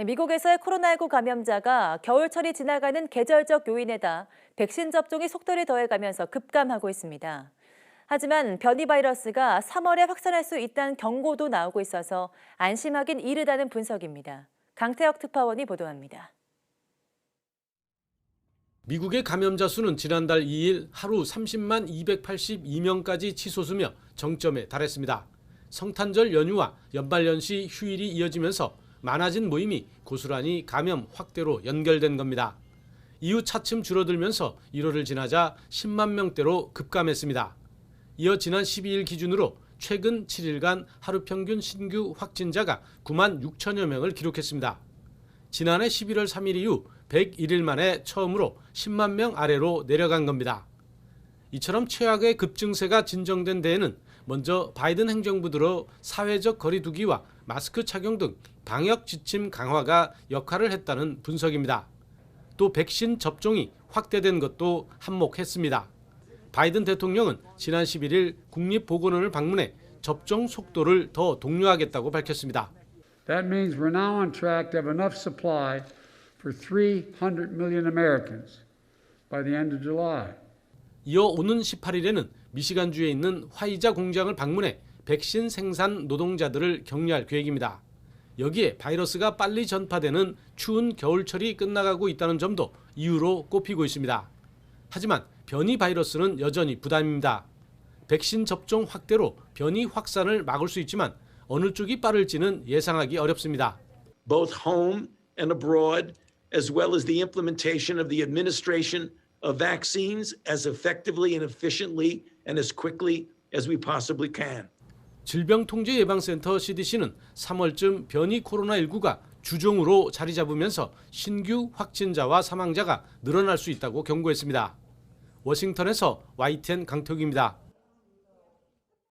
미국에서의 코로나19 감염자가 겨울철이 지나가는 계절적 요인에다 백신 접종이 속도를 더해가면서 급감하고 있습니다. 하지만 변이 바이러스가 3월에 확산할 수 있다는 경고도 나오고 있어서 안심하긴 이르다는 분석입니다. 강태혁 특파원이 보도합니다. 미국의 감염자 수는 지난달 2일 하루 30만 282명까지 치솟으며 정점에 달했습니다. 성탄절 연휴와 연말연시 휴일이 이어지면서 많아진 모임이 고스란히 감염 확대로 연결된 겁니다. 이후 차츰 줄어들면서 1월을 지나자 10만 명대로 급감했습니다. 이어 지난 12일 기준으로 최근 7일간 하루 평균 신규 확진자가 9만 6천여 명을 기록했습니다. 지난해 11월 3일 이후 101일 만에 처음으로 10만 명 아래로 내려간 겁니다. 이처럼 최악의 급증세가 진정된 데에는 먼저 바이든 행정부 들어 사회적 거리 두기와 마스크 착용 등 방역 지침 강화가 역할을 했다는 분석입니다. 또 백신 접종이 확대된 것도 한몫했습니다. 바이든 대통령은 지난 11일 국립보건원을 방문해 접종 속도를 더 독려하겠다고 밝혔습니다. That means we're now on track to have enough supply for 300 million Americans by the end of July. 이어 오는 18일에는 미시간주에 있는 화이자 공장을 방문해 백신 생산 노동자들을 격려할 계획입니다. 여기에 바이러스가 빨리 전파되는 추운 겨울철이 끝나가고 있다는 점도 이유로 꼽히고 있습니다. 하지만 변이 바이러스는 여전히 부담입니다. 백신 접종 확대로 변이 확산을 막을 수 있지만 어느 쪽이 빠를지는 예상하기 어렵습니다. Both home and abroad, as well as the implementation of the administration of vaccines as effectively and efficiently and as quickly as we possibly can. 질병통제예방센터 CDC는 3월쯤 변이 코로나19가 주종으로 자리 잡으면서 신규 확진자와 사망자가 늘어날 수 있다고 경고했습니다. 워싱턴에서 YTN 강태욱입니다.